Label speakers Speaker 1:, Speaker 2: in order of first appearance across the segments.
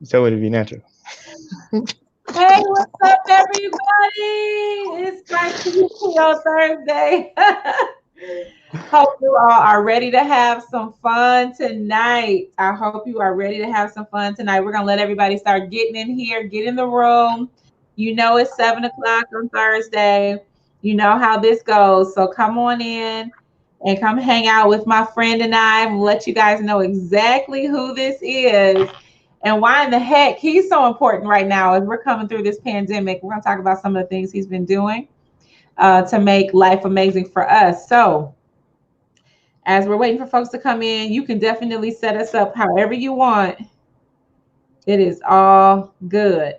Speaker 1: So it'd be natural.
Speaker 2: Hey, what's up, everybody? It's Strike to on Thursday. Hope you all are ready to have some fun tonight. I hope you are ready to have some fun tonight. We're gonna let everybody start getting in here, get in the room. You know it's 7 o'clock on Thursday. You know how this goes. So come on in and come hang out with my friend and I. We'll let you guys know exactly who this is and why in the heck he's so important right now as we're coming through this pandemic. We're going to talk about some of the things he's been doing to make life amazing for us. So, as we're waiting for folks to come in, you can definitely set us up however you want. It is all good.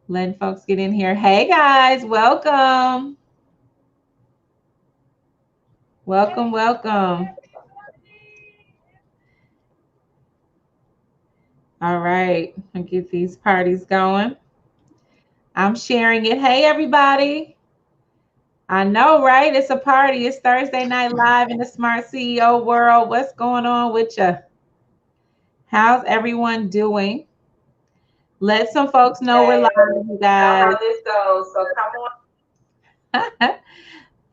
Speaker 2: Letting folks get in here. Hey guys, welcome. Welcome, welcome. All right, I'll get these parties going. I'm sharing it. Hey, everybody. I know, right? It's a party. It's Thursday Night Live in the Smart CEO world. What's going on with you? How's everyone doing? Let some folks know we're
Speaker 3: Hey,
Speaker 2: live, you
Speaker 3: you know
Speaker 2: guys.
Speaker 3: how this goes. So come on.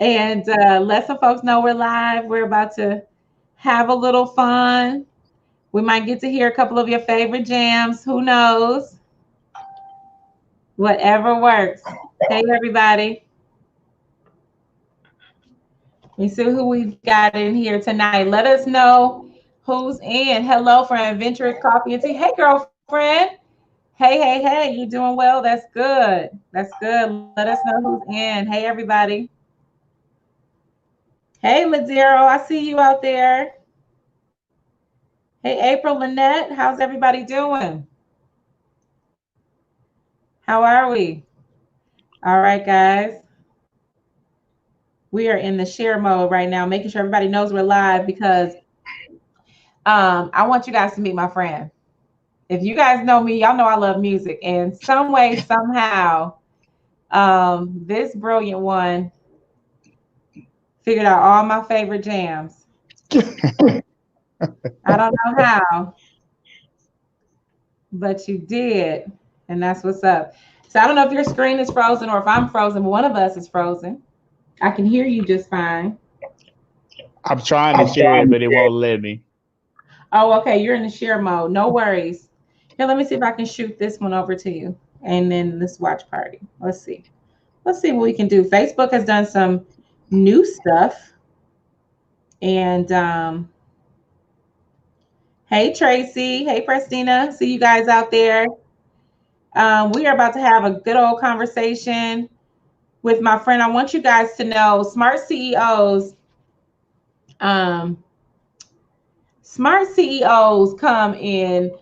Speaker 2: And let some folks know we're live. We're about to have a little fun. We might get to hear a couple of your favorite jams. Who knows? Whatever works. Hey, everybody. We see who we've got in here tonight. Let us know who's in. Hello from Adventurous Coffee and Tea. Hey, girlfriend. Hey. You doing well? That's good. That's good. Let us know who's in. Hey, everybody. Hey, Ladero. I see you out there. Hey, April Lynette. How's everybody doing? How are we? All right, guys. We are in the share mode right now, making sure everybody knows we're live because I want you guys to meet my friend. If you guys know me, y'all know I love music. And some way, somehow, this brilliant one figured out all my favorite jams. I don't know how, but you did. And that's what's up. So I don't know if your screen is frozen or if I'm frozen, but one of us is frozen. I can hear you just fine.
Speaker 1: I'm trying to share it, but it won't let me.
Speaker 2: Oh, okay. You're in the share mode. No worries. Here, let me see if I can shoot this one over to you. And then this watch party. Let's see. Let's see what we can do. Facebook has done some new stuff. And hey, Tracy. Hey, Prestina. See you guys out there. We are about to have a good old conversation with my friend. I want you guys to know smart CEOs. Um, smart CEOs come in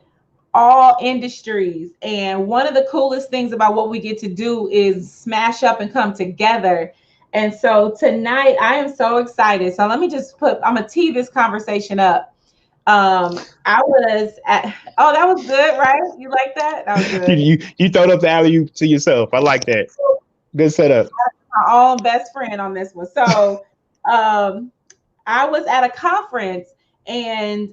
Speaker 2: all industries. And one of the coolest things about what we get to do is smash up and come together. And so tonight I am so excited. So let me just I'm gonna tee this conversation up. I was at, oh, that was good, right? You like that? That was
Speaker 1: You
Speaker 2: good.
Speaker 1: you throwed up the alley oop to yourself. I like that. Good setup.
Speaker 2: My own best friend on this one. So um, I was at a conference and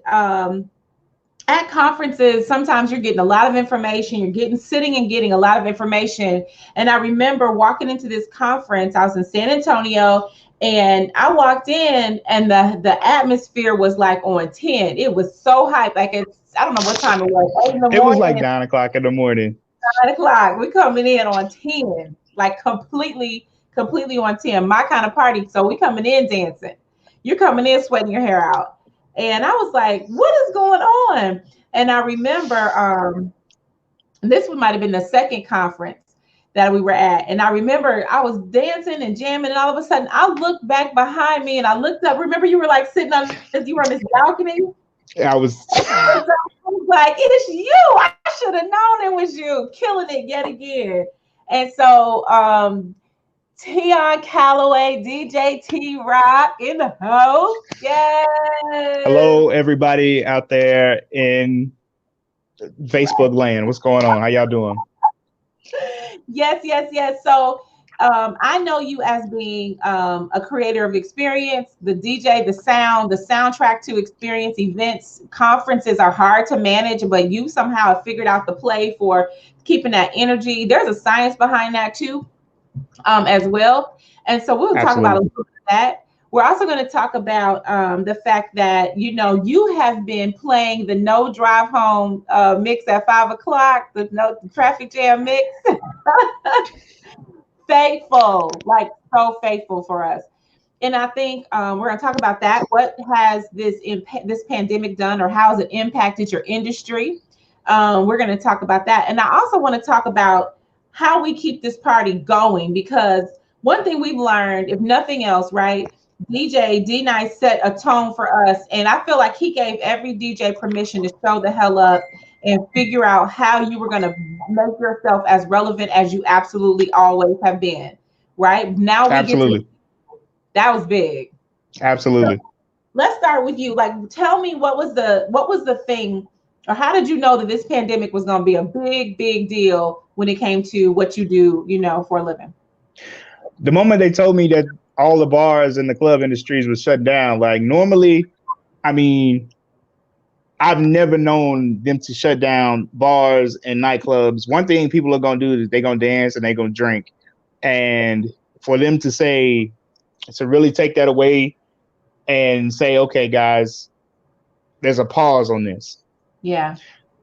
Speaker 2: at conferences, sometimes you're getting a lot of information. You're getting sitting and getting a lot of information. And I remember walking into this conference. I was in San Antonio, and I walked in, and the atmosphere was like on 10. It was so hype. Like it's I don't know what time it was. 8 in the
Speaker 1: It was like
Speaker 2: morning,
Speaker 1: 9 o'clock in the morning.
Speaker 2: 9 o'clock. We coming in on 10, like completely on 10. My kind of party. So we coming in dancing. You're coming in sweating your hair out. And I was like, what is going on? And I remember this might have been the second conference that we were at. And I remember I was dancing and jamming, and all of a sudden I looked back behind me and I looked up. Remember, you were like sitting on this, you were on this balcony.
Speaker 1: I was.
Speaker 2: I was like, it is you. I should have known it was you, killing it yet again. And so Tion Calloway, DJ T Rock in the house. Yes.
Speaker 1: Hello, everybody out there in Facebook land. What's going on? How y'all doing?
Speaker 2: Yes. So I know you as being a creator of experience, the DJ, the sound, the soundtrack to experience events. Conferences are hard to manage, but you somehow have figured out the play for keeping that energy. There's a science behind that too, as well. And so we'll talk about a
Speaker 1: Absolutely.
Speaker 2: little bit of that. We're also going to talk about the fact that, you have been playing the no drive home mix at 5 o'clock, the traffic jam mix. Faithful, like so faithful for us. And I think we're going to talk about that. What has this pandemic done, or how has it impacted your industry? We're going to talk about that. And I also want to talk about how we keep this party going, because one thing we've learned, if nothing else, right? DJ D Nice set a tone for us, and I feel like he gave every DJ permission to show the hell up and figure out how you were going to make yourself as relevant as you absolutely always have been. Right now, we get to
Speaker 1: Absolutely.
Speaker 2: that was big. So
Speaker 1: Absolutely.
Speaker 2: let's start with you. Like, tell me what was the thing, or how did you know that this pandemic was going to be a big, big deal when it came to what you do, for a living?
Speaker 1: The moment they told me that all the bars and the club industries was shut down, like normally, I mean, I've never known them to shut down bars and nightclubs. One thing people are gonna do is they're gonna dance and they're gonna drink. And for them to say, to really take that away and say, okay, guys, there's a pause on this.
Speaker 2: Yeah,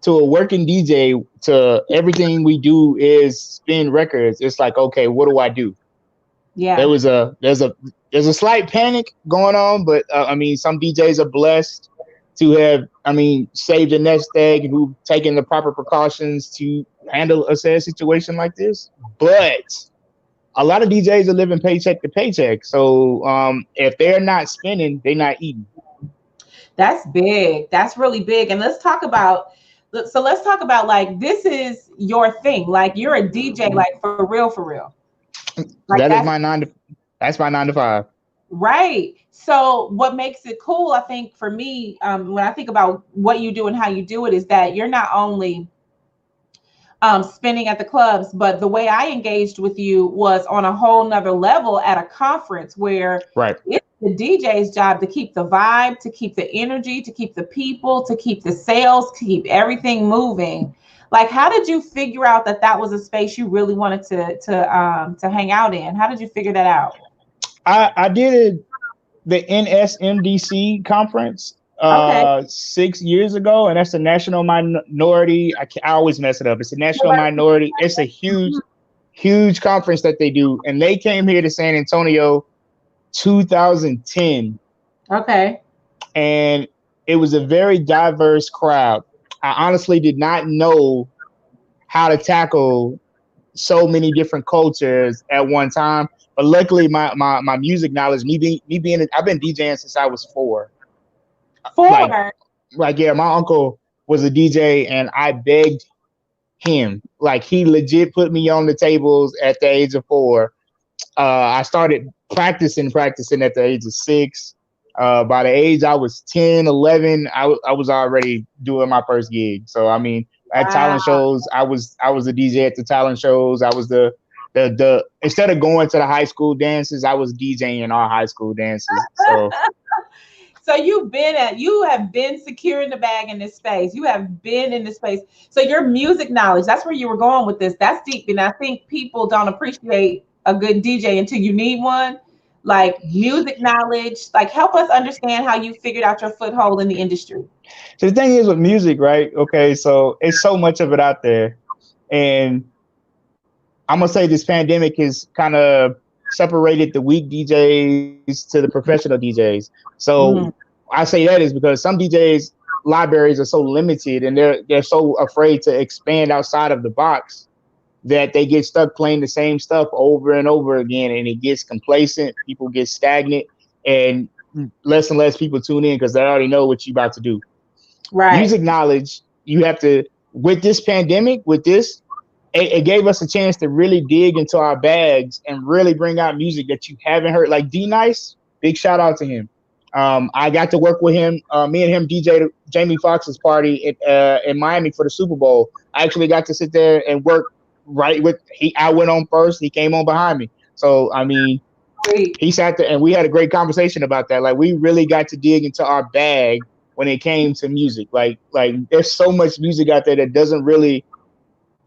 Speaker 1: To a working DJ, to everything we do is spin records. It's like, okay, what do I do? There
Speaker 2: yeah,
Speaker 1: was a there's a slight panic going on, but I mean, some DJs are blessed to have, I mean, saved a nest egg and who've taken the proper precautions to handle a sad situation like this. But a lot of DJs are living paycheck to paycheck, so if they're not spending, they're not eating.
Speaker 2: that's big. That's really big. And let's talk about like, this is your thing. Like, you're a DJ, like, for real, for real. Like,
Speaker 1: That is
Speaker 2: that's
Speaker 1: my That's my 9 to 5.
Speaker 2: right. So what makes it cool, I think, for me, when I think about what you do and how you do it, is that you're not only spending at the clubs, but the way I engaged with you was on a whole nother level at a conference where
Speaker 1: Right.
Speaker 2: it's the DJ's job to keep the vibe, to keep the energy, to keep the people, to keep the sales, to keep everything moving. Like, how did you figure out that that was a space you really wanted to hang out in? How did you figure that out?
Speaker 1: I did the NSMDC conference
Speaker 2: Okay.
Speaker 1: 6 years ago, and that's the National Minority. I always mess it up. It's the National Minority. It's a huge conference that they do, and they came here to San Antonio 2010,
Speaker 2: Okay.
Speaker 1: and it was a very diverse crowd. I honestly did not know how to tackle so many different cultures at one time. But luckily, my music knowledge, I've been DJing since I was 4. Like
Speaker 2: Four.
Speaker 1: yeah, my uncle was a DJ, and I begged him. Like, he legit put me on the tables at the age of 4. I started practicing at the age of 6. By the age I was 10, 11, I was already doing my first gig. So I mean, at talent
Speaker 2: Wow.
Speaker 1: shows, I was a DJ at the talent shows. I was the instead of going to the high school dances, I was DJing our high school dances. So
Speaker 2: So you have been securing the bag in this space. You have been in this space. So your music knowledge, that's where you were going with this. That's deep. And I think people don't appreciate a good DJ until you need one. Like, music knowledge, like, help us understand how you figured out your foothold in the industry.
Speaker 1: so the thing is with music, right? Okay, so it's so much of it out there, and I'm gonna say this pandemic has kind of separated the weak DJs to the professional DJs. So
Speaker 2: Mhm.
Speaker 1: I say that is because some DJs libraries are so limited, and they're so afraid to expand outside of the box that they get stuck playing the same stuff over and over again, and it gets complacent. People get stagnant, and and less people tune in because they already know what you about to do.
Speaker 2: Right.
Speaker 1: Music knowledge, you have to, with this pandemic, it gave us a chance to really dig into our bags and really bring out music that you haven't heard. Like D Nice, big shout out to him. I got to work with him. Me and him DJ Jamie Foxx's party in Miami for the Super Bowl. I actually got to sit there and work right with he. I went on first. He came on behind me. So I mean, he sat there and we had a great conversation about that. Like we really got to dig into our bag when it came to music. Like there's so much music out there that doesn't really,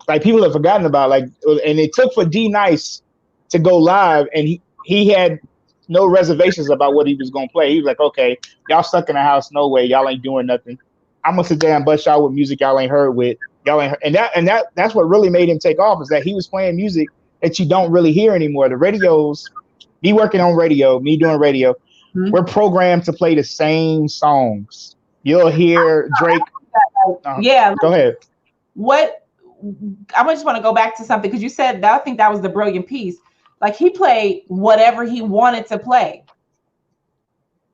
Speaker 1: like, people have forgotten about. Like, and it took for D Nice to go live, and he had no reservations about what he was gonna play. He was like, okay, y'all stuck in the house, no way, y'all ain't doing nothing. I'm gonna sit there and bust y'all with music y'all ain't heard with. Y'all ain't heard. That's what really made him take off, is that he was playing music that you don't really hear anymore. The radios, me working on radio, me doing radio, we're programmed to play the same songs. You'll hear Drake.
Speaker 2: Yeah.
Speaker 1: Go ahead.
Speaker 2: What I just want to go back to something, because you said that, I think that was the brilliant piece. Like, he played whatever he wanted to play.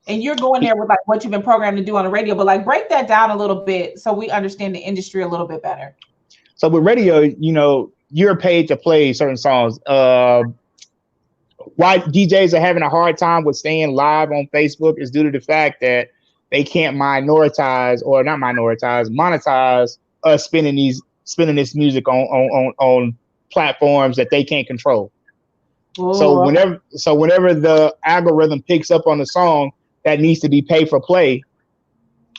Speaker 2: And you're going there with like what you've been programmed to do on the radio, but like break that down a little bit so we understand the industry a little bit better.
Speaker 1: So with radio, you know, you're paid to play certain songs. Why DJs are having a hard time with staying live on Facebook is due to the fact that they can't monetize us spinning this music on platforms that they can't control. Ooh. So whenever the algorithm picks up on the song that needs to be pay for play,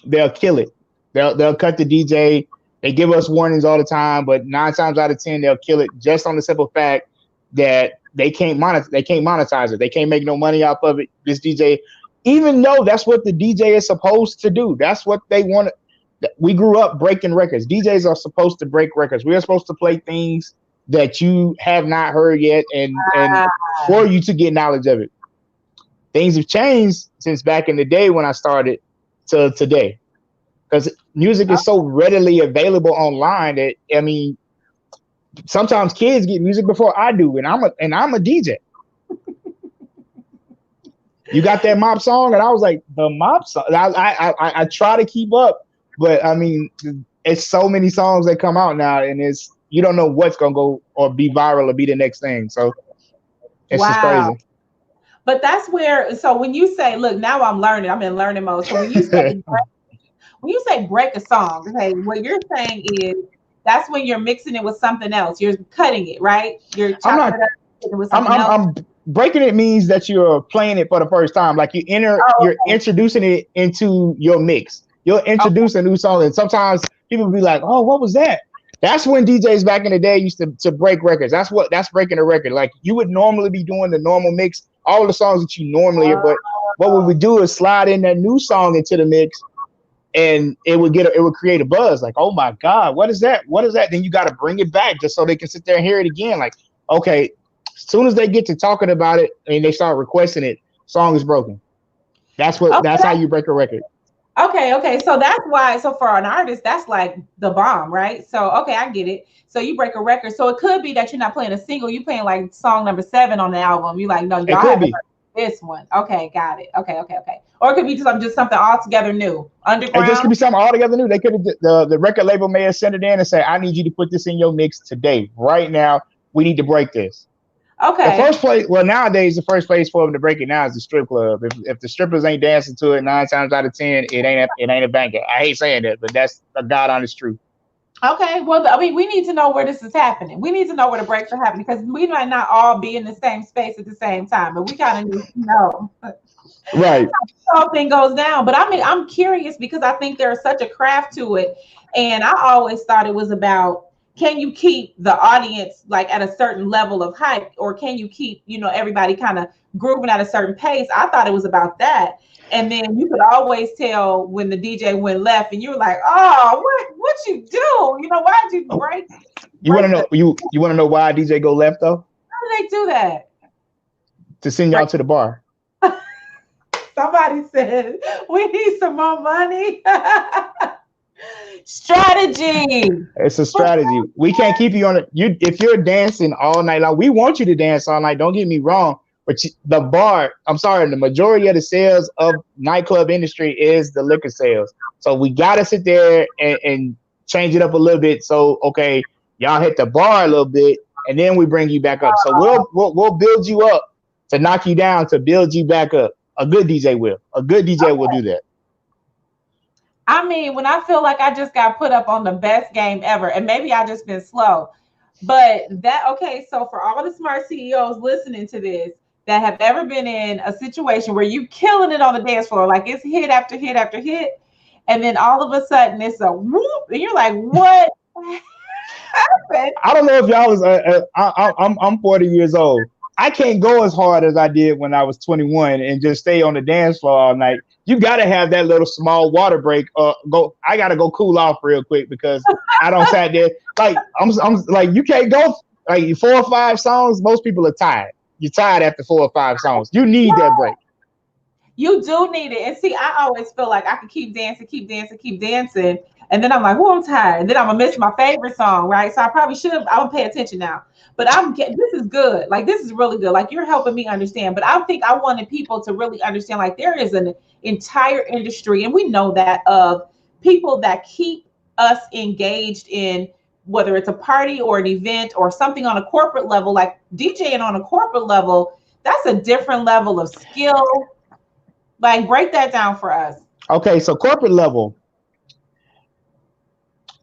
Speaker 1: they'll kill it. They'll cut the DJ. They give us warnings all the time, but 9 times out of 10 they'll kill it, just on the simple fact that they can't monetize it. They can't make no money off of it. This DJ, even though that's what the DJ is supposed to do, that's what they want. We grew up breaking records. DJs are supposed to break records. We are supposed to play things that you have not heard yet, and for you to get knowledge of it. Things have changed since back in the day when I started to today, because music is so readily available online that, I mean, sometimes kids get music before I do, and I'm a DJ. You got that mop song, and I was like, the mop song. I try to keep up, but I mean, it's so many songs that come out now, and you don't know what's gonna go or be viral or be the next thing. So it's just crazy.
Speaker 2: But that's where, so when you say, look, now I'm in learning mode. So when you say break a song, okay, what you're saying is that's when you're mixing it with something else. You're cutting it, right? You're chopping it up with something else.
Speaker 1: Breaking it means that you're playing it for the first time. Like you're introducing it into your mix. You'll introduce a new song, and sometimes people will be like, "Oh, what was that?" That's when DJs back in the day used to break records. That's breaking a record. Like, you would normally be doing the normal mix, all the songs that you normally hear, but what we would do is slide in that new song into the mix, and it would create a buzz. Like, oh my God, what is that? What is that? Then you got to bring it back just so they can sit there and hear it again. Like, okay, as soon as they get to talking about it and they start requesting it, song is broken. That's how you break a record.
Speaker 2: Okay. So that's why. So for an artist, that's like the bomb, right? So okay, I get it. So you break a record. So it could be that you're not playing a single. You're playing like song number 7 on the album. You're like, no, y'all haven't heard this one. Okay, got it. Okay. Or it could be just something altogether new, underground.
Speaker 1: It just could be something altogether new. They could have the record label may have sent it in and say, I need you to put this in your mix today, right now. We need to break this.
Speaker 2: Okay.
Speaker 1: The first place, well, nowadays the first place for them to break it now is the strip club. If the strippers ain't dancing to it 9 times out of 10, it ain't a banger. I hate saying that, but that's a God honest truth.
Speaker 2: Okay, well, I mean, we need to know where this is happening. We need to know where the breaks are happening, because we might not all be in the same space at the same time, but we kind of need to know.
Speaker 1: Right.
Speaker 2: How the whole thing goes down. But I mean, I'm curious because I think there's such a craft to it, and I always thought it was about, can you keep the audience like at a certain level of hype, or can you keep, everybody kind of grooving at a certain pace? I thought it was about that. And then you could always tell when the DJ went left, and you were like, "Oh, what you do? Why'd you break?"
Speaker 1: You want to know? You want to know why DJ go left though?
Speaker 2: How do they do that?
Speaker 1: To send y'all to the bar.
Speaker 2: Somebody said we need some more money. Strategy.
Speaker 1: It's a strategy. We can't keep you on it. If you're dancing all night long, we want you to dance all night. Don't get me wrong. But the majority of the sales of nightclub industry is the liquor sales. So we got to sit there and change it up a little bit. So, okay, y'all hit the bar a little bit, and then we bring you back up. So we'll build you up to knock you down, to build you back up. A good DJ will. A good DJ will do that.
Speaker 2: I mean, when I feel like I just got put up on the best game ever, and maybe I just been slow, But that okay, so for all the smart CEOs listening to this that have ever been in a situation where you killing it on the dance floor, like it's hit after hit after hit, and then all of a sudden it's a whoop, and you're like, what happened?
Speaker 1: I don't know if y'all was. I'm 40 years old. I can't go as hard as I did when I was 21 and just stay on the dance floor all night. You got to have that little small water break. Go. I got to go cool off real quick because I don't sat there like I'm like you can't go like 4 or 5 songs. Most people are tired. You're tired after 4 or 5 songs. You need that break.
Speaker 2: You do need it. And see, I always feel like I can keep dancing, keep dancing, keep dancing. And then I'm like, oh, I'm tired. And then I'm gonna miss my favorite song, right? So I probably should have, I'm gonna pay attention now. But this is good. Like this is really good. Like you're helping me understand. But I think I wanted people to really understand like there is an entire industry, and we know that of people that keep us engaged in whether it's a party or an event or something on a corporate level, like DJing on a corporate level, that's a different level of skill, like break that down for us.
Speaker 1: Okay, so corporate level,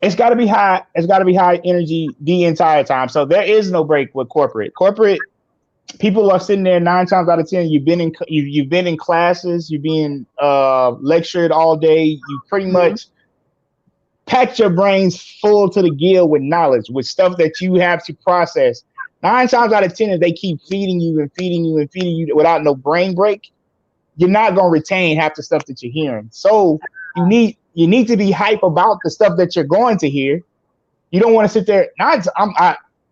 Speaker 1: it's got to be high. It's got to be high energy the entire time. So there is no break with corporate. Corporate people are sitting there 9 times out of 10. You've been in classes. You've been lectured all day. You pretty
Speaker 2: Mhm.
Speaker 1: much packed your brains full to the gill with knowledge, with stuff that you have to process. 9 times out of 10, if they keep feeding you and feeding you and feeding you without no brain break, you're not gonna retain half the stuff that you're hearing. So you need to be hype about the stuff that you're going to hear. You don't want to sit there.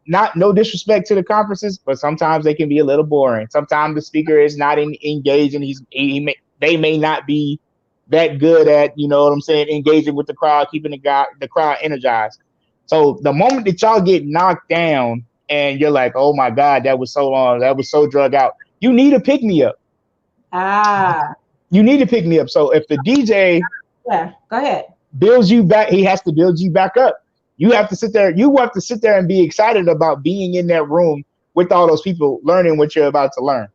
Speaker 1: Not no disrespect to the conferences, but sometimes they can be a little boring. Sometimes the speaker is not engaging. They may not be that good at, you know what I'm saying, engaging with the crowd, keeping the crowd energized. So the moment that y'all get knocked down and you're like, oh my God, that was so long, that was so drug out. You need a pick me up.
Speaker 2: Ah,
Speaker 1: You need to pick me up. So if the DJ
Speaker 2: yeah, go ahead.
Speaker 1: builds you back, he has to build you back up. You have to sit there. You have to sit there and be excited about being in that room with all those people learning what you're about to learn.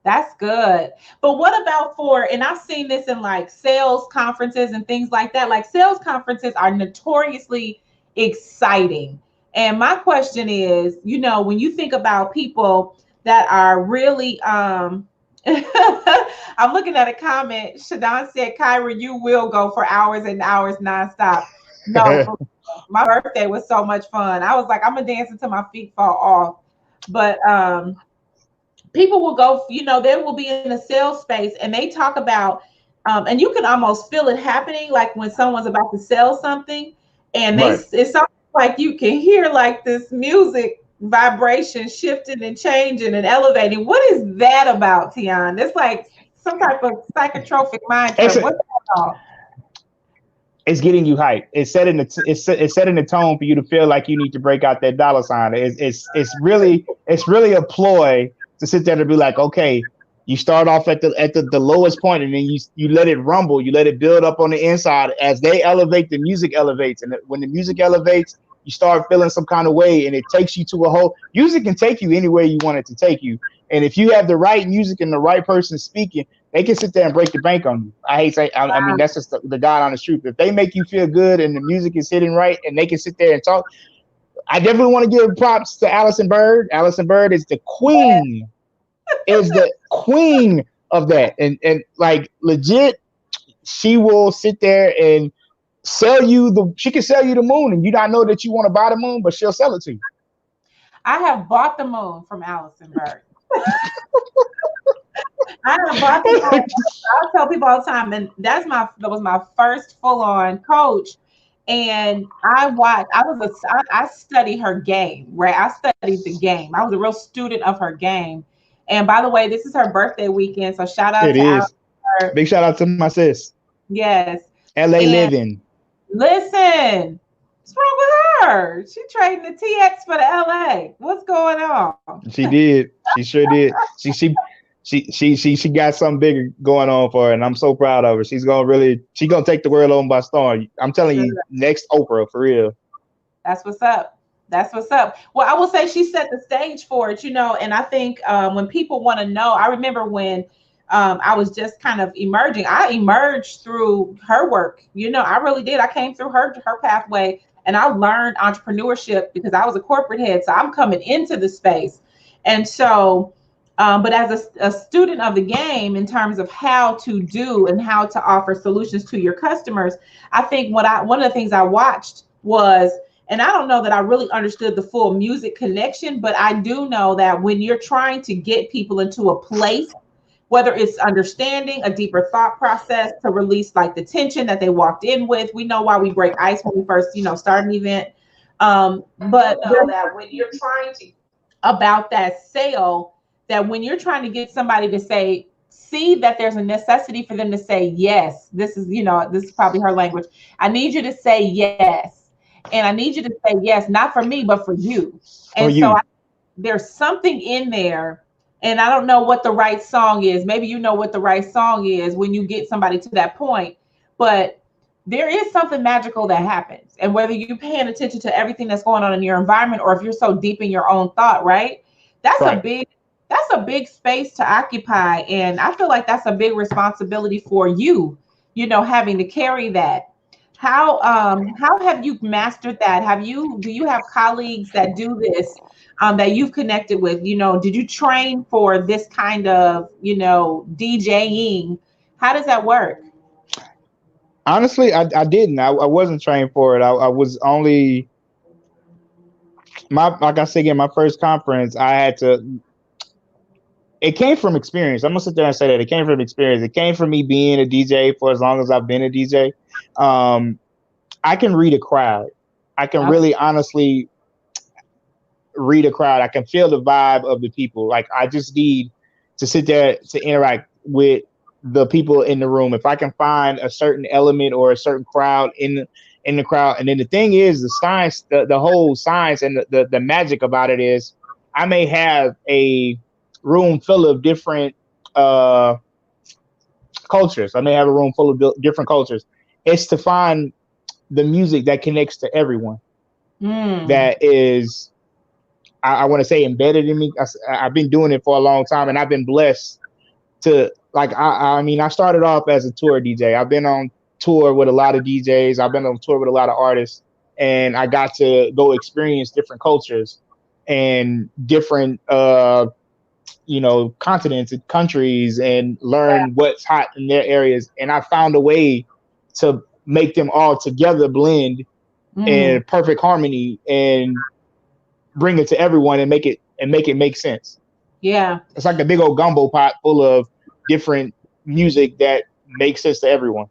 Speaker 2: That's good. But what about for, and I've seen this in like sales conferences and things like that. Like sales conferences are notoriously exciting. And my question is, when you think about people that are really, I'm looking at a comment. Shadon said, Kyra, you will go for hours and hours nonstop. No, for my birthday was so much fun. I was like, I'm gonna dance until my feet fall off. But people will go, they will be in a sales space and they talk about, and you can almost feel it happening, like when someone's about to sell something, and
Speaker 1: Right.
Speaker 2: it's almost like you can hear like this music vibration shifting and changing and elevating. What is that about, Tian? It's like some type of psychotropic mind
Speaker 1: It's
Speaker 2: trip. What's that about?
Speaker 1: it's getting you hyped. It's setting the tone for you to feel like you need to break out that dollar sign. It's really a ploy to sit there to be like, okay, you start off at the lowest point and then you let it rumble, you let it build up on the inside. As they elevate, the music elevates, and when the music elevates, you start feeling some kind of way, and it takes you to a whole. Music can take you anywhere you want it to take you, and if you have the right music and the right person speaking, they can sit there and break the bank on you. I hate say, I mean, that's just the God honest truth. If they make you feel good and the music is hitting right, and they can sit there and talk, I definitely want to give props to Allison Bird. Allison Bird is the queen of that, and like legit, she will sit there and she can sell you the moon, and you not know that you want to buy the moon, but she'll sell it to you.
Speaker 2: I have bought the moon from Allison Bird. I have bought the moon. I tell people all the time, and that was my first full on coach. And I studied her game, right? I studied the game. I was a real student of her game. And by the way, this is her birthday weekend, so shout out
Speaker 1: It
Speaker 2: to Allison
Speaker 1: is.
Speaker 2: Bird.
Speaker 1: Big shout out to my sis.
Speaker 2: Yes.
Speaker 1: LA
Speaker 2: And
Speaker 1: living.
Speaker 2: listen, what's wrong with her? She trading the TX for the LA. What's going on?
Speaker 1: She did. She sure did. She got something bigger going on for her, and I'm so proud of her. She's gonna take the world on by storm. I'm telling you, next Oprah for real.
Speaker 2: That's what's up. That's what's up. Well, I will say she set the stage for it, and I think when people want to know, I remember when I was just kind of emerging. I emerged through her work. I really did. I came through her pathway and I learned entrepreneurship because I was a corporate head. So I'm coming into the space. And so, but as a student of the game, in terms of how to do and how to offer solutions to your customers, I think one of the things I watched was, and I don't know that I really understood the full music connection, but I do know that when you're trying to get people into a place, whether it's understanding a deeper thought process to release like the tension that they walked in with. We know why we break ice when we first, start an event. But know that when you're trying to about that sale, that when you're trying to get somebody to say, see that there's a necessity for them to say yes. This is, this is probably her language. I need you to say yes. And I need you to say yes, not for me, but for you.
Speaker 1: For
Speaker 2: And so
Speaker 1: you.
Speaker 2: there's something in there, and I don't know what the right song is. Maybe you know what the right song is when you get somebody to that point, but there is something magical that happens. And whether you're paying attention to everything that's going on in your environment, or if you're so deep in your own thought, right? That's a
Speaker 1: Right.
Speaker 2: big that's a big space to occupy. And I feel like that's a big responsibility for you, having to carry that. How have you mastered that? Do you have colleagues that do this, that you've connected with? Did you train for this kind of, DJing? How does that work?
Speaker 1: Honestly, I didn't. I wasn't trained for it. I was only like I said again, my first conference, I had to. It came from experience. I'm gonna sit there and say that it came from experience. It came from me being a DJ for as long as I've been a DJ. Um, I can read a crowd. I can
Speaker 2: Okay.
Speaker 1: really honestly read a crowd. I can feel the vibe of the people. Like I just need to sit there to interact with the people in the room. If I can find a certain element or a certain crowd in the crowd, and then the thing is, the science, the whole science and the magic about it is, I may have a room full of different uh, cultures. I may have a room full of different cultures. It's to find the music that connects to everyone.
Speaker 2: Mm.
Speaker 1: That is, I want to say, embedded in me. I've been doing it for a long time, and I've been blessed to like. I mean, I started off as a tour DJ. I've been on tour with a lot of DJs. I've been on tour with a lot of artists, and I got to go experience different cultures and different, continents and countries, and learn what's hot in their areas. And I found a way to make them all together blend
Speaker 2: Mm.
Speaker 1: in perfect harmony and bring it to everyone and make it make sense.
Speaker 2: Yeah.
Speaker 1: It's like a big old gumbo pot full of different music that makes sense to everyone.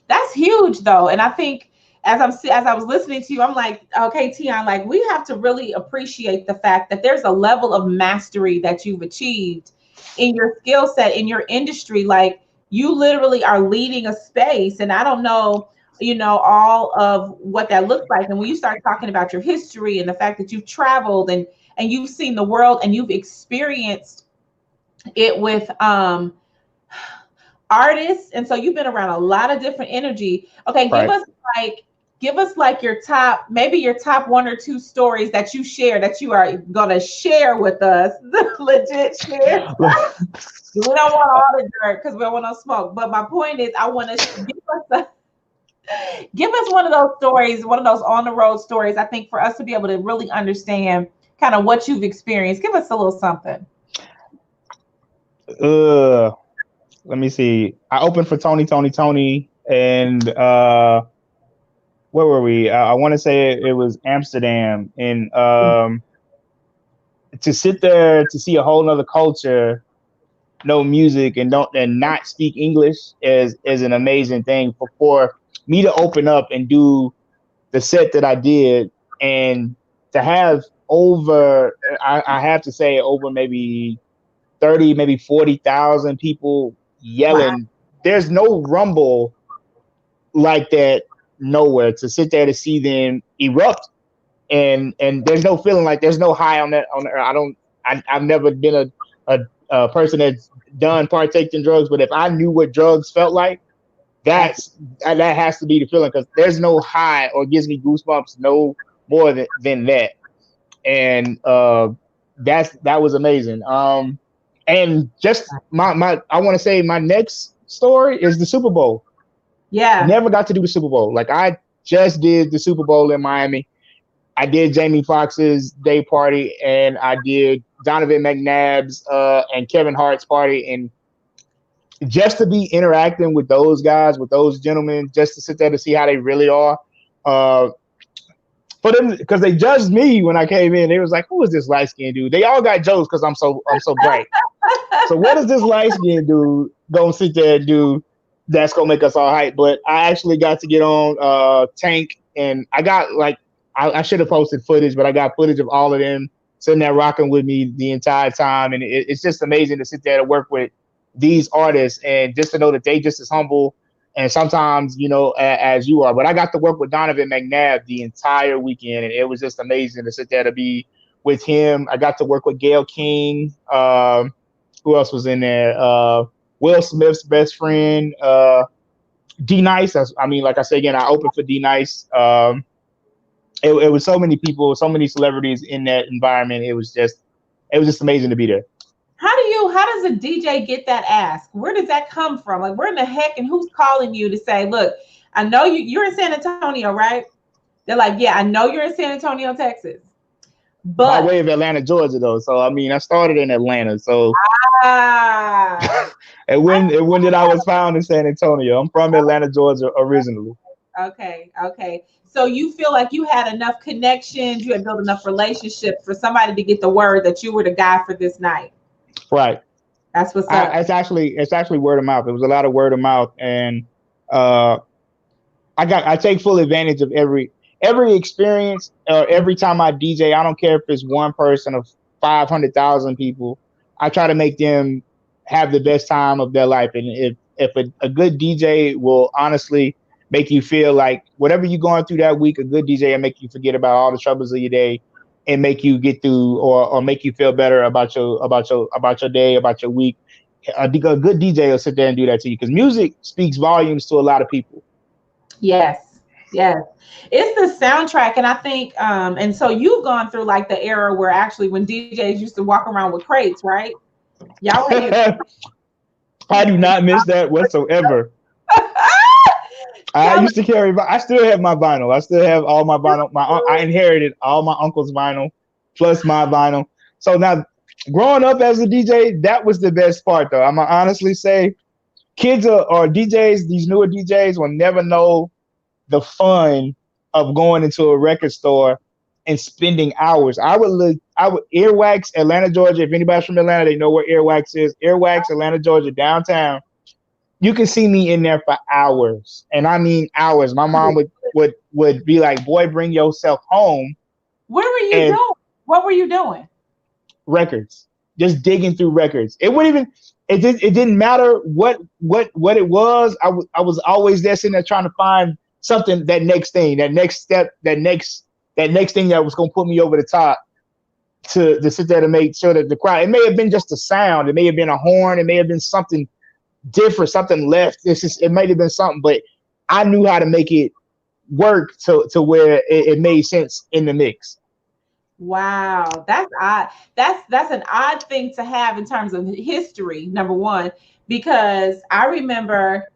Speaker 2: That's huge though. And I think as I was listening to you, I'm like, okay, Tion, like we have to really appreciate the fact that there's a level of mastery that you've achieved in your skill set, in your industry. Like you literally are leading a space. And I don't know, all of what that looks like. And when you start talking about your history and the fact that you've traveled and you've seen the world and you've experienced it with artists, and so you've been around a lot of different energy. Okay,
Speaker 1: Right.
Speaker 2: like give us like your top, maybe your top one or two stories that you share that you are gonna share with us. Legit share. We don't want all the dirt because we don't want no smoke. But my point is, I want to give us one of those stories, one of those on the road stories. I think for us to be able to really understand kind of what you've experienced. Give us a little something.
Speaker 1: uh, Let me see. I opened for Tony, and where were we? I want to say it was Amsterdam, and to sit there to see a whole nother culture, no music, and don't and not speak English is an amazing thing for me to open up and do the set that I did, and to have over, I have to say, over maybe 30, maybe 40,000 people
Speaker 2: Wow.
Speaker 1: yelling. There's no rumble like that nowhere. To sit there to see them erupt, and there's no feeling like there's no high on that. I don't. I've never been a person that's done partake in drugs, but if I knew what drugs felt like,
Speaker 2: That's
Speaker 1: that has to be the feeling, because there's no high or gives me goosebumps no more than that. And that was amazing. And just my I want to say my next story is the Super Bowl.
Speaker 2: yeah.
Speaker 1: Never got to do the Super Bowl. Like I just did the Super Bowl in Miami. I did Jamie Foxx's day party, and I did Donovan McNabb's and Kevin Hart's party, and just to be interacting with those guys, with those gentlemen, just to sit there to see how they really are. Uh, for them, because they judged me when I came in. They was like, "Who is this light skinned dude?" They all got jokes because I'm so bright. So what is this light skinned dude gonna sit there and do that's gonna make us all hype? But I actually got to get on Tank, and I got like I should have posted footage, but I got footage of all of them sitting there rocking with me the entire time, and it's just amazing to sit there to work with these artists and just to know that they just as humble and sometimes as you are. But I got to work with Donovan McNabb the entire weekend, and it was just amazing to sit there to be with him. I got to work with Gayle King. Who else was in there? Will Smith's best friend, D Nice. I mean, like I said again, I opened for D Nice. It was so many people, so many celebrities in that environment. It was just amazing to be there.
Speaker 2: How does a DJ get that ask? Where does that come from? Like, where in the heck, and who's calling you to say, look, I know you're in San Antonio, right? They're like, yeah, I know you're in San Antonio, Texas. But
Speaker 1: by way of Atlanta, Georgia, though. So I mean, I started in Atlanta. So and when did I was found in San Antonio? I'm from Atlanta, Georgia, originally.
Speaker 2: Okay. So you feel like you had enough connections, you had built enough relationships for somebody to get the word that you were the guy for this night.
Speaker 1: Right.
Speaker 2: That's what's up.
Speaker 1: It's actually word of mouth. It was a lot of word of mouth, and I take full advantage of every experience. Every time I DJ, I don't care if it's one person or 500,000 people. I try to make them have the best time of their life, and if a good DJ will honestly make you feel like whatever you're going through that week, a good DJ will make you forget about all the troubles of your day and make you get through or make you feel better about your day, about your week. A good DJ will sit there and do that to you because music speaks volumes to a lot of people.
Speaker 2: Yes. It's the soundtrack. And I think, and so you've gone through like the era where actually when DJs used to walk around with crates, right? Y'all
Speaker 1: I do not miss that whatsoever. I used to carry. I still have my vinyl. I still have all my vinyl. I inherited all my uncle's vinyl, plus my vinyl. So now, growing up as a DJ, that was the best part, though. I'm gonna honestly say, kids or DJs, these newer DJs, will never know the fun of going into a record store and spending hours. I would Earwax, Atlanta, Georgia. If anybody's from Atlanta, they know where Earwax is. Earwax, Atlanta, Georgia, downtown. You can see me in there for hours, and I mean hours. My mom would be like, "Boy, bring yourself home."
Speaker 2: Where were you doing? What were you doing?
Speaker 1: Records, just digging through records. It wouldn't even. It didn't matter what it was. I was always there sitting there trying to find something, that next thing, that next step, that next thing that was gonna put me over the top to sit there to make sure that the crowd. It may have been just a sound. It may have been a horn. It may have been something different, something left. It might have been something, but I knew how to make it work to where it made sense in the mix.
Speaker 2: Wow, that's odd. That's an odd thing to have in terms of history, number one, because I remember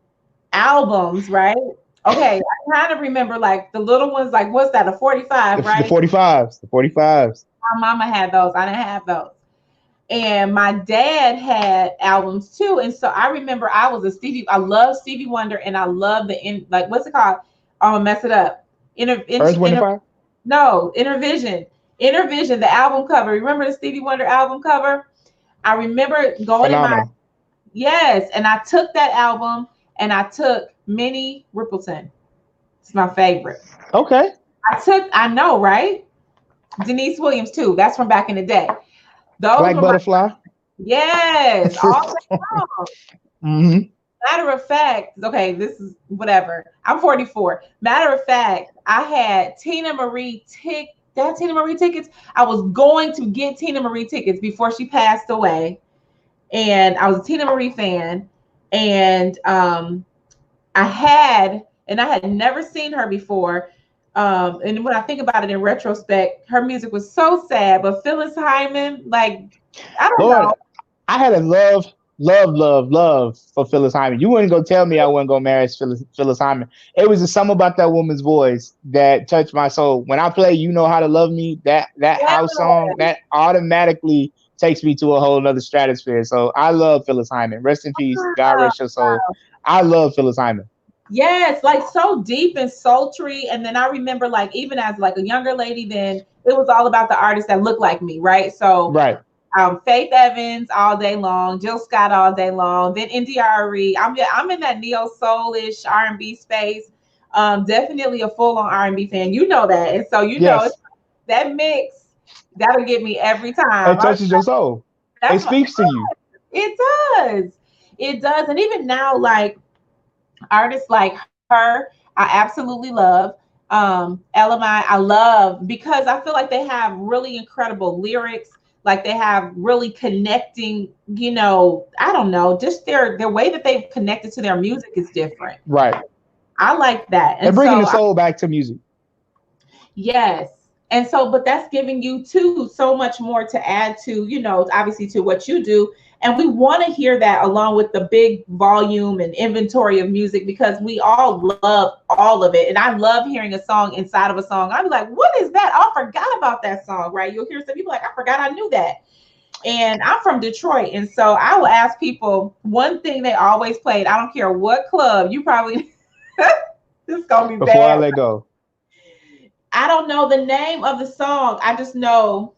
Speaker 2: albums, right? Okay, I kind of remember like the little ones, like what's that, a 45, right?
Speaker 1: The 45s.
Speaker 2: My mama had those. I didn't have those. And my dad had albums too. And so I remember I love Stevie Wonder, and I love like, what's it called? I'm gonna mess it up. No, Intervision. Intervision, the album cover. Remember the Stevie Wonder album cover? I remember going yes, and I took that album and I took Minnie Riperton. It's my favorite.
Speaker 1: Okay.
Speaker 2: I know, right? Denise Williams too. That's from back in the day. Those
Speaker 1: Black Butterfly.
Speaker 2: Yes. All
Speaker 1: mm-hmm.
Speaker 2: Matter of fact, okay, this is whatever. I'm 44. Matter of fact, I had Tina Marie tickets. I was going to get Tina Marie tickets before she passed away. And I was a Tina Marie fan. And I had never seen her before. And when I think about it in retrospect, her music was so sad. But Phyllis Hyman, like, I don't know.
Speaker 1: I had a love love for Phyllis Hyman. You wouldn't go tell me I wasn't gonna marry Phyllis Hyman. It was just something about that woman's voice that touched my soul. When I play "You Know How to Love Me," that
Speaker 2: Yeah.
Speaker 1: house song, that automatically takes me to a whole nother stratosphere. So I love Phyllis Hyman. Rest in peace. God rest your soul. I love Phyllis Hyman.
Speaker 2: Yes, like so deep and sultry. And then I remember like even as like a younger lady, then it was all about the artists that looked like me, right? So
Speaker 1: Right.
Speaker 2: Faith Evans all day long, Jill Scott all day long, then NDRE. I'm in that neo soulish R&B space. Definitely a full on R&B fan. You know that, and so
Speaker 1: Yes.
Speaker 2: that mix that'll get me every time.
Speaker 1: It touches your soul. It
Speaker 2: That's my
Speaker 1: speaks to you.
Speaker 2: it does. It does. And even now, like artists like her, I absolutely love. LMI, I love because I feel like they have really incredible lyrics. Like they have really connecting, I don't know, just their way that they've connected to their music is different.
Speaker 1: Right.
Speaker 2: I like that.
Speaker 1: They're
Speaker 2: And
Speaker 1: bringing the
Speaker 2: so
Speaker 1: soul back to music.
Speaker 2: yes. And so, but that's giving you too so much more to add to, obviously to what you do. And we want to hear that along with the big volume and inventory of music because we all love all of it. And I love hearing a song inside of a song. I'm like, what is that? I forgot about that song, right? You'll hear some people like, I forgot I knew that. And I'm from Detroit. And so I will ask people one thing they always played. I don't care what club you probably, this is going to be
Speaker 1: Before I
Speaker 2: bad.
Speaker 1: let go.
Speaker 2: I don't know the name of the song. I just know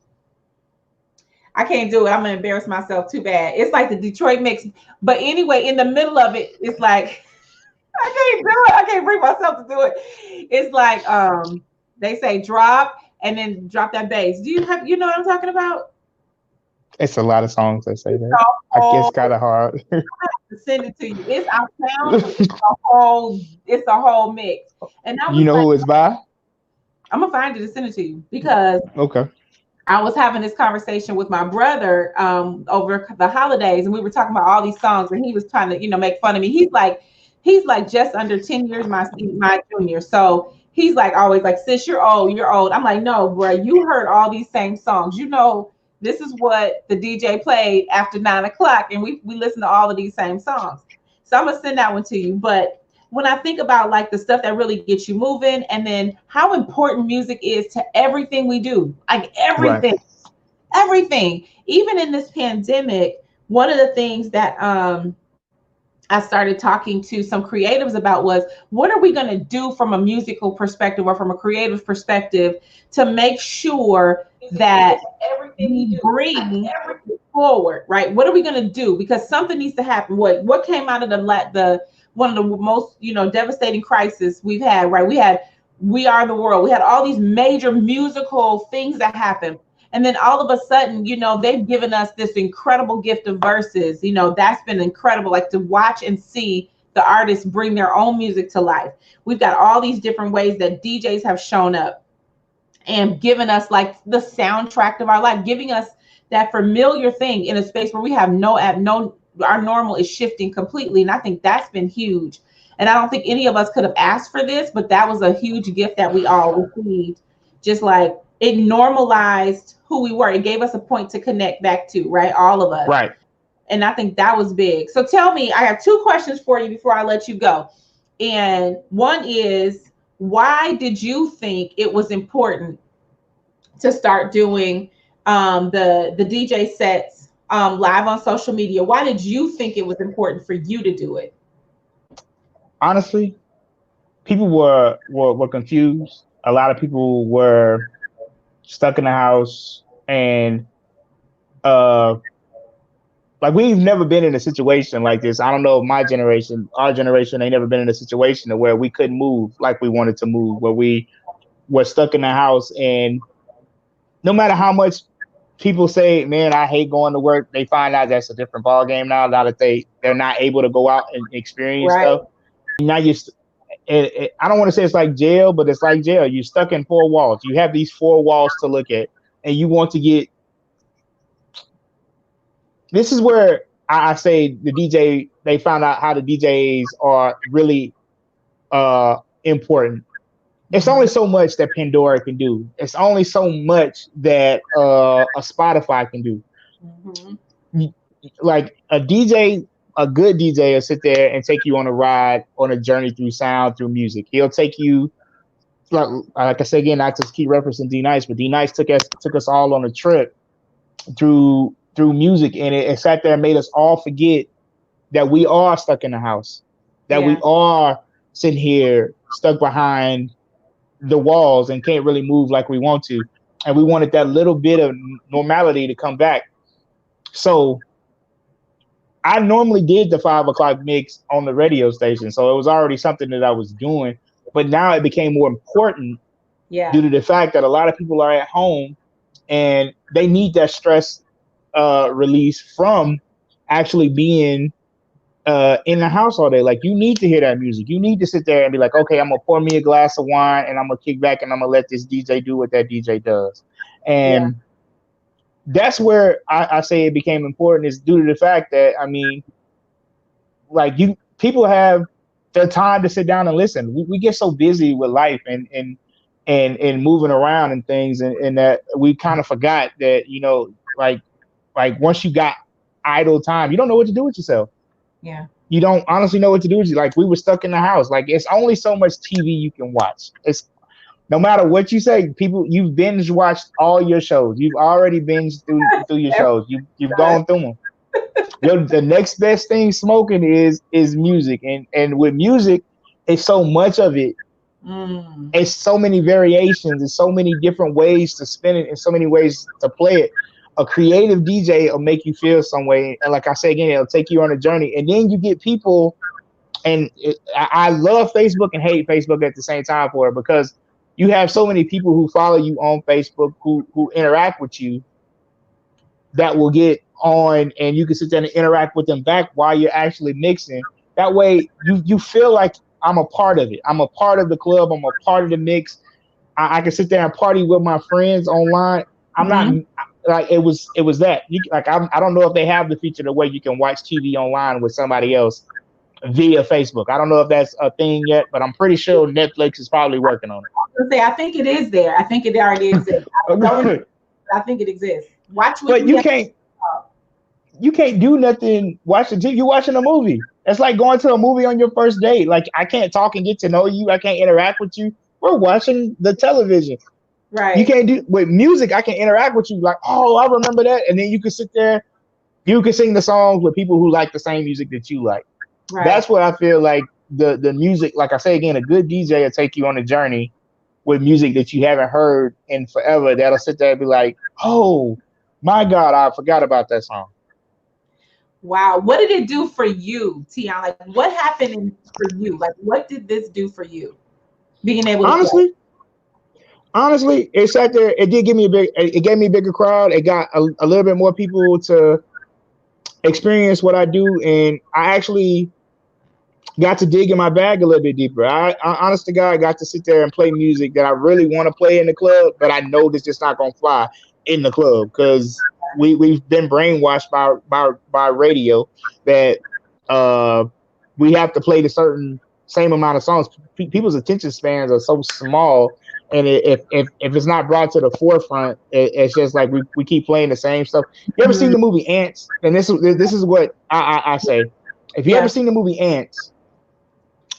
Speaker 2: I can't do it. I'm gonna embarrass myself too bad. It's like the Detroit mix. But anyway, in the middle of it, it's like I can't do it. I can't bring myself to do it. It's like they say drop and then drop that bass. Do you know what I'm talking about?
Speaker 1: It's a lot of songs that say
Speaker 2: It's
Speaker 1: that.
Speaker 2: a
Speaker 1: I guess
Speaker 2: whole
Speaker 1: kind of hard.
Speaker 2: to send it to you. It's I found it. It's a whole mix. And I
Speaker 1: You
Speaker 2: was
Speaker 1: know
Speaker 2: like,
Speaker 1: who it's by?
Speaker 2: I'm gonna find it and send it to you because
Speaker 1: Okay.
Speaker 2: I was having this conversation with my brother over the holidays, and we were talking about all these songs, and he was trying to, make fun of me. He's like just under 10 years my junior, so he's like always like, sis, you're old, you're old. I'm like, no, bro, you heard all these same songs. This is what the DJ played after 9 o'clock, and we listen to all of these same songs. So I'm gonna send that one to you, but when I think about like the stuff that really gets you moving and then how important music is to everything we do, like
Speaker 1: Right.
Speaker 2: everything, even in this pandemic, one of the things that I started talking to some creatives about was what are we going to do from a musical perspective or from a creative perspective to make sure that we bring forward, right? What are we going to do? Because something needs to happen. What came out of the one of the most devastating crises we've had, right? We had We Are the World. We had all these major musical things that happened. And then all of a sudden, they've given us this incredible gift of verses. That's been incredible, like to watch and see the artists bring their own music to life. We've got all these different ways that DJs have shown up and given us like the soundtrack of our life, giving us that familiar thing in a space where we have no, our normal is shifting completely. And I think that's been huge. And I don't think any of us could have asked for this, but that was a huge gift that we all received. Just like it normalized who we were. It gave us a point to connect back to, right? All of us.
Speaker 1: Right.
Speaker 2: And I think that was big. So tell me, I have two questions for you before I let you go. And one is, why did you think it was important to start doing the DJ sets live on social media? Why did you think it was important for you to do it?
Speaker 1: Honestly, people were confused. A lot of people were stuck in the house, and uh like we've never been in a situation like this. I don't know if my generation, our generation, ain't never been in a situation where we couldn't move like we wanted to move, where we were stuck in the house, and no matter how much people say, man, I hate going to work, they find out that's a different ball game now. Now that they're not able to go out and experience
Speaker 2: Right.
Speaker 1: stuff. Now I don't want to say it's like jail, but it's like jail. You're stuck in four walls. You have these four walls to look at, and you want to get. This is where I say the DJ. They found out how the DJs are really important. It's only so much that Pandora can do. It's only so much that a Spotify can do.
Speaker 2: Mm-hmm.
Speaker 1: like a DJ, a good DJ will sit there and take you on a ride, on a journey through sound, through music. He'll take you, like I said again, not to keep referencing D Nice, but D Nice took us all on a trip through music, and it sat there and made us all forget that we are stuck in the house, that we
Speaker 2: Yeah.
Speaker 1: are sitting here stuck behind the walls and can't really move like we want to, and we wanted that little bit of normality to come back. So I normally did the 5 o'clock mix on the radio station, so it was already something that I was doing. But now it became more important due
Speaker 2: Yeah.
Speaker 1: to the fact that a lot of people are at home and they need that stress release from actually being in the house all day. Like you need to hear that music. You need to sit there and be like, okay, I'm gonna pour me a glass of wine and I'm gonna kick back and I'm gonna let this DJ do what that DJ does.
Speaker 2: Yeah.
Speaker 1: And that's where I say it became important is due to the fact that I mean, like you people have the time to sit down and listen. We get so busy with life and moving around and things and that we kind of forgot that, like once you got idle time, you don't know what to do with yourself.
Speaker 2: Yeah.
Speaker 1: You don't honestly know what to do with you. Like we were stuck in the house. Like it's only so much TV you can watch. It's no matter what you say, people you've binge watched all your shows. You've already binged through your shows. You've gone through them. The next best thing smoking is music, and with music, it's so much of it.
Speaker 2: Mm.
Speaker 1: It's so many variations. It's so many different ways to spin it, and so many ways to play it. A creative DJ will make you feel some way, and like I say again, it'll take you on a journey, and then you get people. And I love Facebook and hate Facebook at the same time for it because you have so many people who follow you on Facebook who interact with you that will get on and you can sit there and interact with them back while you're actually mixing. That way you feel like I'm a part of it. I'm a part of the club. I'm a part of the mix. I can sit there and party with my friends online. I'm not
Speaker 2: Mhm.
Speaker 1: like it was that like I don't know if they have the feature the way you can watch TV online with somebody else via Facebook. I don't know if that's a thing yet, but I'm pretty sure Netflix is probably working on
Speaker 2: Say, I think it is there. I think it already exists. I don't remember,
Speaker 1: it.
Speaker 2: but I think it exists. Watch with
Speaker 1: But
Speaker 2: me.
Speaker 1: you can't do nothing watching TV. You're watching a movie. It's like going to a movie on your first date. Like I can't talk and get to know you. I can't interact with you. We're watching the television. You
Speaker 2: Right.
Speaker 1: can't do with music. I can interact with you. Like, oh, I remember that, and then you can sit there. You can sing the songs with people who like the same music that you like.
Speaker 2: Right.
Speaker 1: That's what I feel like the music. Like I say again, a good DJ will take you on a journey with music that you haven't heard in forever. That'll sit there and be like, oh my God, I forgot about that song.
Speaker 2: Wow. What did it do for you, Tiana? Like, what happened for you? Like, what did this do for you? Being able to play.
Speaker 1: Honestly, it sat there. It did give me it gave me a bigger crowd. It got a little bit more people to experience what I do, and I actually got to dig in my bag a little bit deeper. Honest to God, got to sit there and play music that I really want to play in the club, but I know this just not gonna fly in the club because we've been brainwashed by radio that uh we have to play the certain same amount of songs. People's attention spans are so small, and if it's not brought to the forefront, it's just like we keep playing the same stuff. You ever seen
Speaker 2: Mhm.
Speaker 1: the movie Ants? And this is what I say. If you ever
Speaker 2: Yeah.
Speaker 1: seen the movie Ants,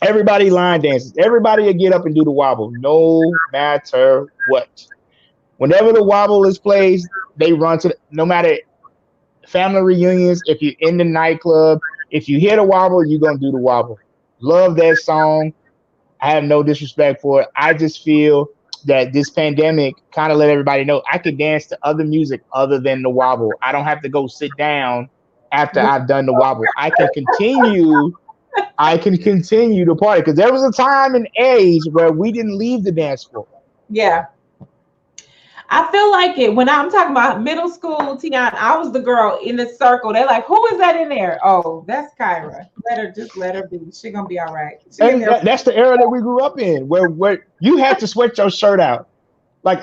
Speaker 1: everybody line dances. Everybody will get up and do the wobble, no matter what. Whenever the wobble is played, they run to no matter family reunions. If you're in the nightclub, if you hear the wobble, you're gonna do the wobble. Love that song. I have no disrespect for it. I just feel that this pandemic kind of let everybody know I can dance to other music other than the wobble. I don't have to go sit down after I've done the wobble. I can continue to party because there was a time and age where we didn't leave the dance floor.
Speaker 2: Yeah. I feel like it when I'm talking about middle school, Tiana, I was the girl in the circle. They're like, who is that in there? Oh, that's Kyra. Let her be. She gonna be all right. She in
Speaker 1: And
Speaker 2: there.
Speaker 1: that's the era that we grew up in, where you had to sweat your shirt out. Like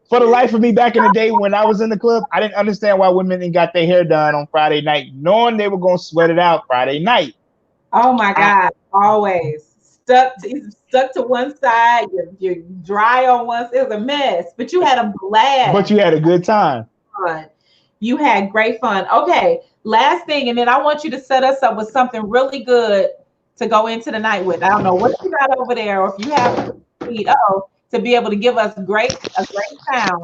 Speaker 1: for the life of me, back in the day when I was in the club, I didn't understand why women didn't got their hair done on Friday night, knowing they were gonna sweat it out Friday night.
Speaker 2: Oh my
Speaker 1: I,
Speaker 2: God, always stuck to one side. You're dry on one. It was a mess, but you had a
Speaker 1: but
Speaker 2: blast.
Speaker 1: you had a good time.
Speaker 2: Fun. You had great fun. Okay, last thing, and then I want you to set us up with something really good to go into the night with. I don't know what you got over there, or if you have to be able to give us a great sound,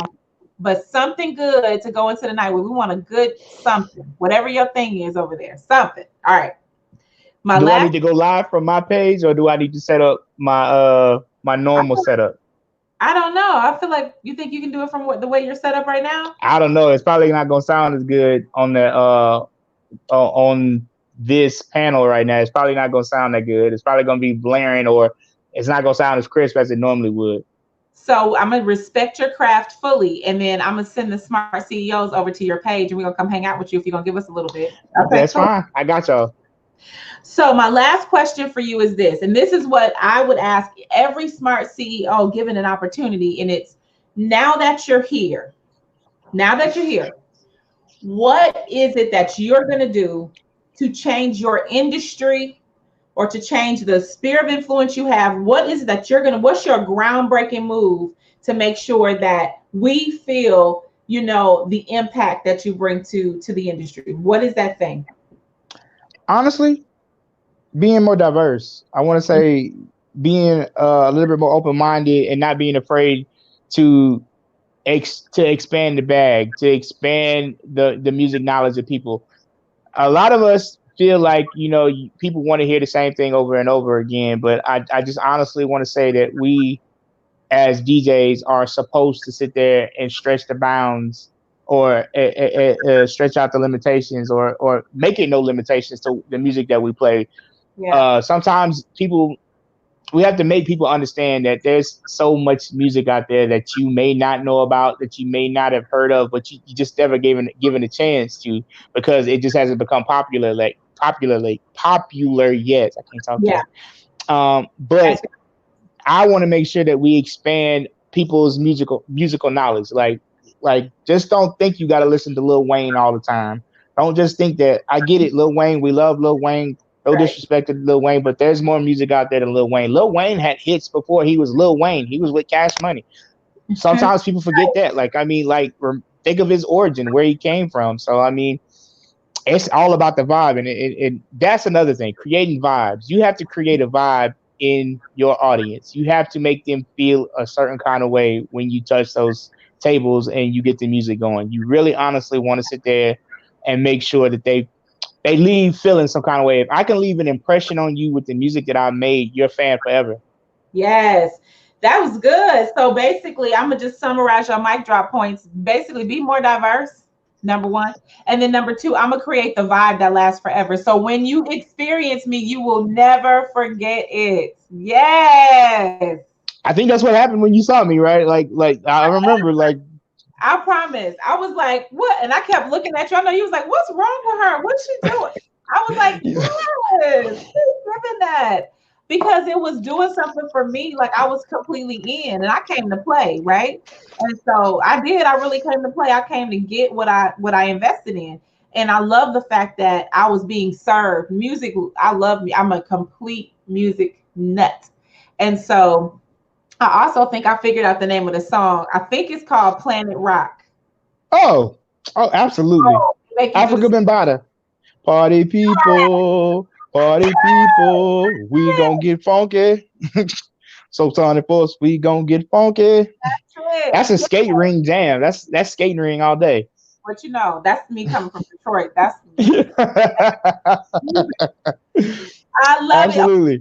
Speaker 2: but something good to go into the night with. We want a good something, whatever your thing is over there. Something. All right. My
Speaker 1: Do I need
Speaker 2: last
Speaker 1: to go live from my page, or do I need to set up my
Speaker 2: I,
Speaker 1: normal setup?
Speaker 2: I don't know. I feel like you think you can do it from the way you're set up right now.
Speaker 1: I don't know. It's probably not gonna sound as good on the on this panel right now. It's probably not gonna sound that good. It's probably gonna be blaring, or it's not gonna sound as crisp as it normally would.
Speaker 2: So I'm gonna respect your craft fully, and then I'm gonna send the smart CEOs over to your page, and we're gonna come hang out with you if you're gonna give us a little bit. Okay,
Speaker 1: That's
Speaker 2: cool.
Speaker 1: fine. I got y'all.
Speaker 2: So my last question for you is this, and this is what I would ask every smart CEO given an opportunity, and it's now that you're here, now that you're here, what is it that you're gonna do to change your industry or to change the sphere of influence you have? What is it that you're gonna, what's your groundbreaking move to make sure that we feel, the impact that you bring to the industry? What is that thing?
Speaker 1: Honestly, being more diverse. I want to say being a little bit more open minded and not being afraid to to expand the bag, to expand the music knowledge of people. A lot of us feel like people want to hear the same thing over and over again, but I just honestly want to say that we as DJs are supposed to sit there and stretch the bounds, or stretch out the limitations, or make it no limitations to the music that we play.
Speaker 2: Yeah.
Speaker 1: Sometimes people we have to make people understand that there's so much music out there that you may not know about, that you may not have heard of, but you just never given a chance to, because it just hasn't become popular yet. I can't talk
Speaker 2: Yeah.
Speaker 1: yet. But
Speaker 2: That's
Speaker 1: I want to make sure that we expand people's musical knowledge. Like just don't think you got to listen to Lil Wayne all the time. Don't just think that. I get it, Lil Wayne. We love Lil Wayne. No
Speaker 2: right.
Speaker 1: disrespect to Lil Wayne, but there's more music out there than Lil Wayne. Lil Wayne had hits before he was Lil Wayne. He was with Cash Money. Sometimes people forget that. Like, I mean, like, think of his origin, where he came from. So I mean, it's all about the vibe, and that's another thing. Creating vibes. You have to create a vibe in your audience. You have to make them feel a certain kind of way when you touch those tables and you get the music going. You really honestly want to sit there and make sure that they leave feeling some kind of way. If I can leave an impression on you with the music that I made, you're a fan forever.
Speaker 2: Yes, that was good. So basically, I'm gonna just summarize your mic drop points. Basically, be more diverse, number one. And then number two, I'm gonna create the vibe that lasts forever. So when you experience me, you will never forget it. Yes.
Speaker 1: I think that's what happened when you saw me, right? Like I remember, like,
Speaker 2: I promise. I was like, what? And I kept looking at you. I know you was like, what's wrong with her? What's she doing? I was like, yes, keep giving that. Because it was doing something for me, like I was completely in and I came to play, right? And so I did, I really came to play. I came to get what I invested in. And I love the fact that I was being served. Music, I love me. I'm a complete music nut. And so I also think I figured out the name of the song. I think it's called Planet Rock.
Speaker 1: oh, oh, absolutely.
Speaker 2: Oh, make you do
Speaker 1: Africa
Speaker 2: the
Speaker 1: Bambaataa. Party people, we gonna get funky. So Tony Force, we gonna get funky.
Speaker 2: trip.
Speaker 1: That's a skate ring jam. That's skating ring all day.
Speaker 2: But that's me coming from Detroit. That's I love it.
Speaker 1: Absolutely.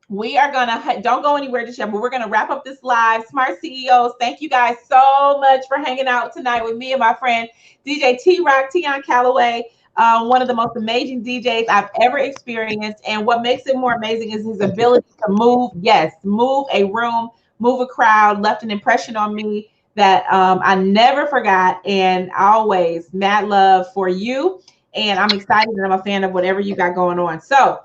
Speaker 2: We are gonna don't go anywhere just yet, but we're gonna wrap up this live. Smart CEOs, thank you guys so much for hanging out tonight with me and my friend DJ T Rock, Tiana Calloway. One of the most amazing DJs I've ever experienced. And what makes it more amazing is his ability to move, yes, move a room, move a crowd, left an impression on me that I never forgot. And always mad love for you. And I'm excited and I'm a fan of whatever you got going on. So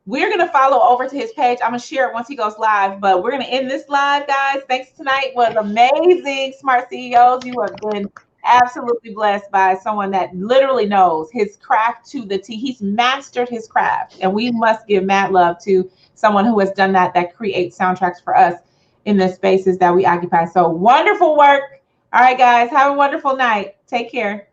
Speaker 2: we're going to follow over to his page. I'm going to share it once he goes live, but we're going to end this live, guys. Thanks tonight was amazing. Smart CEOs, you have been absolutely blessed by someone that literally knows his craft to the T. He's mastered his craft, and we must give mad love to someone who has done that creates soundtracks for us in the spaces that we occupy. So wonderful work. All right, guys, have a wonderful night. Take care.